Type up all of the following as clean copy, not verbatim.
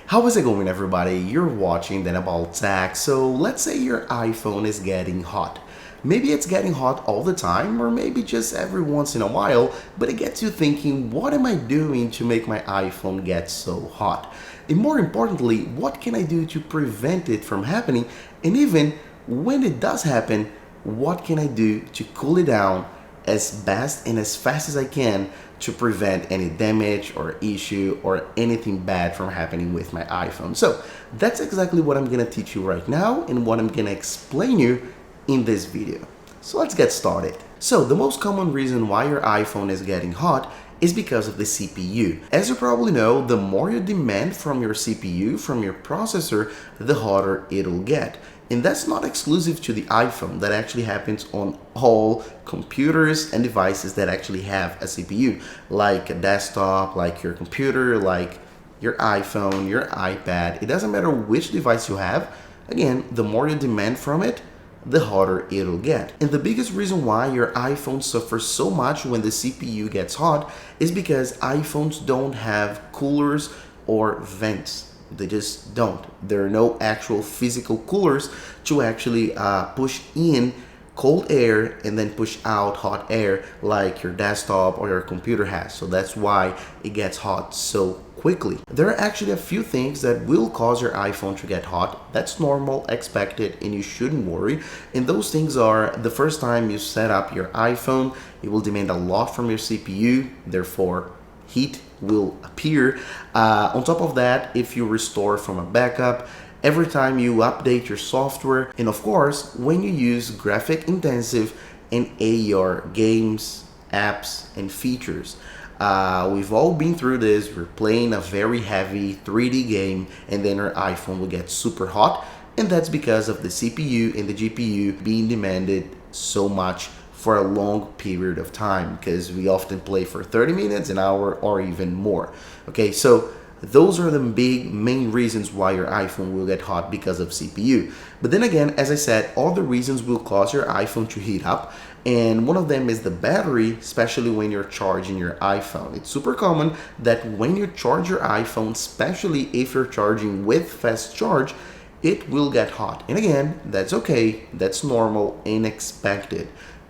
How is it going, everybody? You're watching Then About Tech. So let's say your iPhone is getting hot. Maybe it's getting hot all the time, or maybe just every once in a while, but it gets you thinking, what am I doing to make my iPhone get so hot? And more importantly, what can I do to prevent it from happening? And even when it does happen, what can I do to cool it down as best and as fast as I can to prevent any damage or issue or anything bad from happening with my iPhone. So that's exactly what I'm gonna teach you right now and what I'm gonna explain you in this video. So let's get started. So the most common reason why your iPhone is getting hot is because of the CPU. As you probably know, the more you demand from your CPU, from your processor, the hotter it'll get. And that's not exclusive to the iPhone. That actually happens on all computers and devices that actually have a CPU, like a desktop, like your computer, like your iPhone, your iPad. It doesn't matter which device you have. Again, the more you demand from it, the hotter it'll get. And the biggest reason why your iPhone suffers so much when the CPU gets hot is because iPhones don't have coolers or vents. They just don't. There are no actual physical coolers to actually push in cold air and then push out hot air like your desktop or your computer has. So that's why it gets hot so quickly. There are actually a few things that will cause your iPhone to get hot. That's normal, expected, and you shouldn't worry. And those things are the first time you set up your iPhone, it will demand a lot from your CPU, therefore heat will appear. On top of that, if you restore from a backup, every time you update your software, and of course, when you use graphic intensive and AR games, apps, and features. We've all been through this. We're playing a very heavy 3D game, and then our iPhone will get super hot, and that's because of the CPU and the GPU being demanded so much for a long period of time, because we often play for 30 minutes, an hour, or even more. Okay, so those are the big main reasons why your iPhone will get hot, because of CPU. But then again, as I said, all the reasons will cause your iPhone to heat up, and one of them is the battery, especially when you're charging your iPhone. It's super common that when you charge your iPhone, especially if you're charging with fast charge, it will get hot. And again, that's okay, that's normal and expected.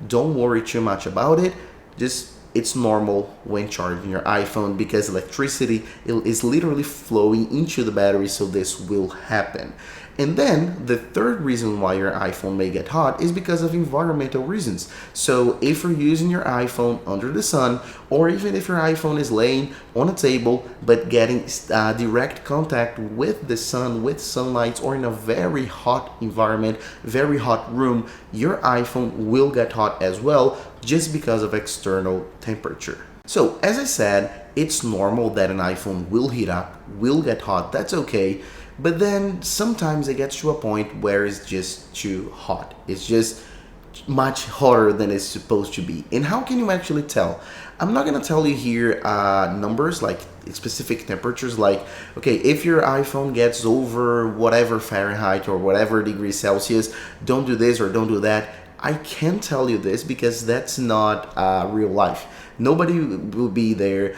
Don't worry too much about it. Just it's normal when charging your iPhone, because electricity is literally flowing into the battery, so this will happen. And then the third reason why your iPhone may get hot is because of environmental reasons. So if you're using your iPhone under the sun, or even if your iPhone is laying on a table but getting direct contact with the sun, with sunlight, or in a very hot environment, very hot room, your iPhone will get hot as well, just because of external temperature. So as I said, it's normal that an iPhone will heat up, will get hot, that's okay. But then sometimes it gets to a point where it's just too hot. It's just much hotter than it's supposed to be. And how can you actually tell? I'm not gonna tell you here numbers like specific temperatures, like, okay, if your iPhone gets over whatever Fahrenheit or whatever degrees Celsius, don't do this or don't do that. I can't tell you this because that's not real life. Nobody will be there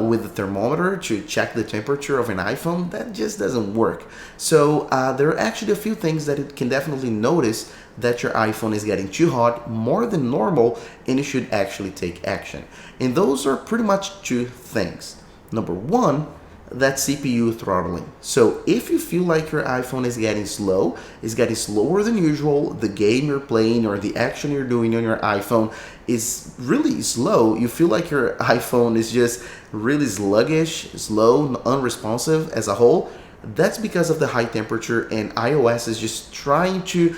with a thermometer to check the temperature of an iPhone. That just doesn't work. So there are actually a few things that it can definitely notice that your iPhone is getting too hot, more than normal, and you should actually take action. And those are pretty much two things. Number one, that's CPU throttling. So if you feel like your iPhone is getting slower than usual, the game you're playing or the action you're doing on your iPhone is really slow, you feel like your iPhone is just really sluggish, slow, unresponsive as a whole, that's because of the high temperature, and iOS is just trying to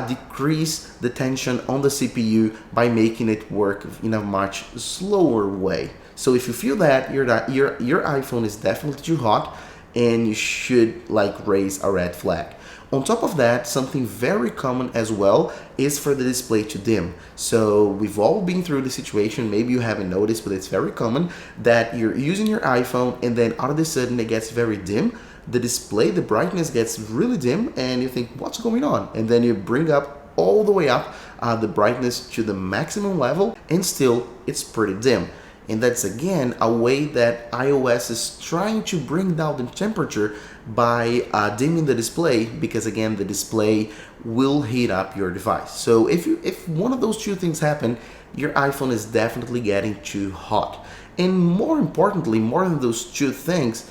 decrease the tension on the CPU by making it work in a much slower way. So if you feel that your iPhone is definitely too hot, and you should like raise a red flag. On top of that, something very common as well is for the display to dim. So we've all been through the situation, maybe you haven't noticed, but it's very common that you're using your iPhone and then all of a sudden it gets very dim. The display, the brightness gets really dim, and you think, what's going on? And then you bring up all the way up the brightness to the maximum level, and still it's pretty dim. And that's again a way that iOS is trying to bring down the temperature by dimming the display, because again, the display will heat up your device. So if one of those two things happen, your iPhone is definitely getting too hot. And more importantly, more than those two things,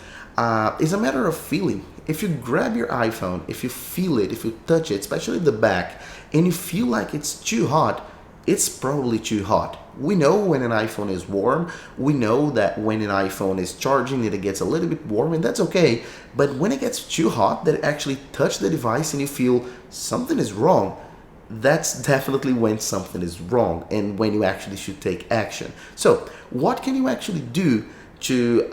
is a matter of feeling. If you grab your iPhone, if you feel it, if you touch it, especially the back, and you feel like it's too hot, it's probably too hot. We know when an iPhone is warm. We know that when an iPhone is charging, it gets a little bit warm, and that's okay. But when it gets too hot, that it actually touch the device and you feel something is wrong, that's definitely when something is wrong and when you actually should take action. So what can you actually do to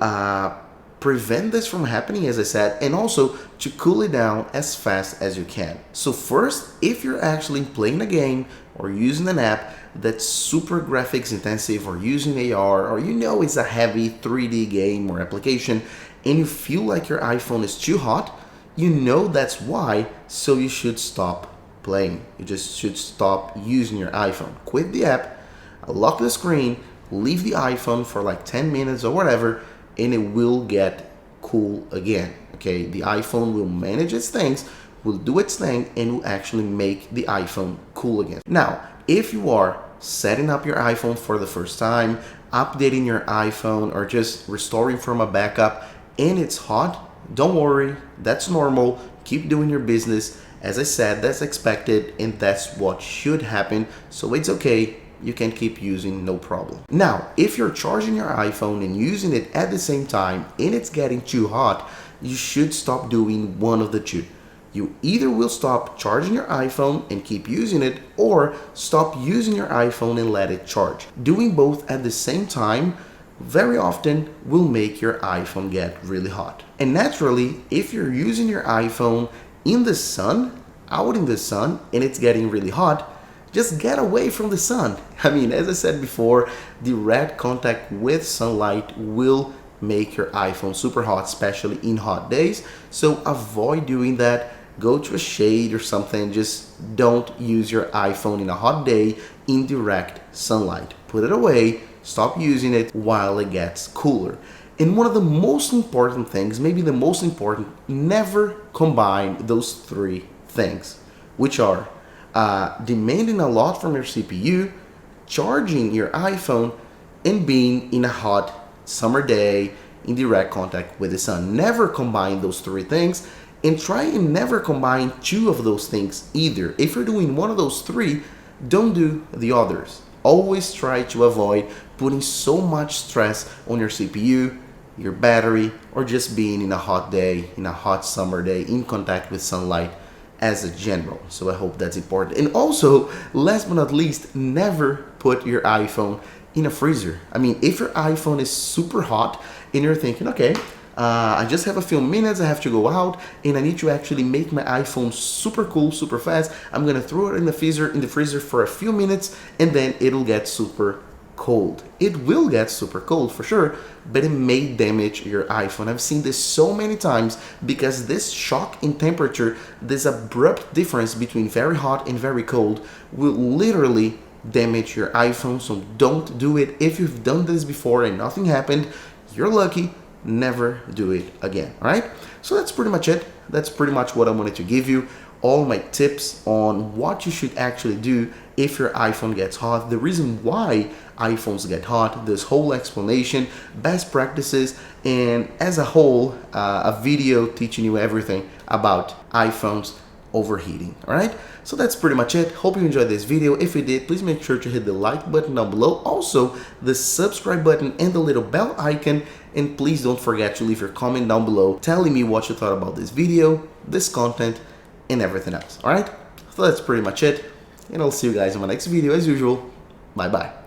prevent this from happening, as I said, and also to cool it down as fast as you can? So first, if you're actually playing a game or using an app that's super graphics intensive, or using AR, or you know it's a heavy 3D game or application, and you feel like your iPhone is too hot, you know that's why, so you should stop playing. You just should stop using your iPhone. Quit the app, lock the screen, leave the iPhone for like 10 minutes or whatever, and it will get cool again. Okay, the iPhone will manage its things, will do its thing, and will actually make the iPhone cool again. Now, if you are setting up your iPhone for the first time, updating your iPhone, or just restoring from a backup, and it's hot, don't worry, that's normal. Keep doing your business. As I said, that's expected, and that's what should happen, so it's okay. You can keep using, no problem. Now, if you're charging your iPhone and using it at the same time and it's getting too hot, you should stop doing one of the two. You either will stop charging your iPhone and keep using it, or stop using your iPhone and let it charge. Doing both at the same time very often will make your iPhone get really hot. And naturally, if you're using your iPhone in the sun, out in the sun, and it's getting really hot, just get away from the sun. I mean, as I said before, direct contact with sunlight will make your iPhone super hot, especially in hot days. So avoid doing that. Go to a shade or something. Just don't use your iPhone in a hot day in direct sunlight. Put it away, stop using it while it gets cooler. And one of the most important things, maybe the most important, never combine those three things, which are demanding a lot from your CPU, charging your iPhone, and being in a hot summer day in direct contact with the sun. Never combine those three things, and try and never combine two of those things either. If you're doing one of those three, don't do the others. Always try to avoid putting so much stress on your CPU, your battery, or just being in a hot day, in a hot summer day, in contact with sunlight as a general. So I hope that's important. And also, last but not least, never put your iPhone in a freezer. I mean, if your iPhone is super hot and you're thinking, okay, I just have a few minutes, I have to go out, and I need to actually make my iPhone super cool, super fast, I'm gonna throw it in the freezer for a few minutes, and then it'll get super cold. It will get super cold for sure, but it may damage your iPhone. I've seen this so many times, because this shock in temperature, this abrupt difference between very hot and very cold, will literally damage your iPhone. So don't do it. If you've done this before and nothing happened, you're lucky. Never do it again. All right, so that's pretty much it. That's pretty much what I wanted to give you, all my tips on what you should actually do if your iPhone gets hot, the reason why iPhones get hot, this whole explanation, best practices, and as a whole, a video teaching you everything about iPhones overheating. All right, so that's pretty much it. Hope you enjoyed this video. If you did, please make sure to hit the like button down below, also the subscribe button and the little bell icon, and please don't forget to leave your comment down below telling me what you thought about this video, this content, and everything else. All right, so that's pretty much it, and I'll see you guys in my next video as usual. Bye bye.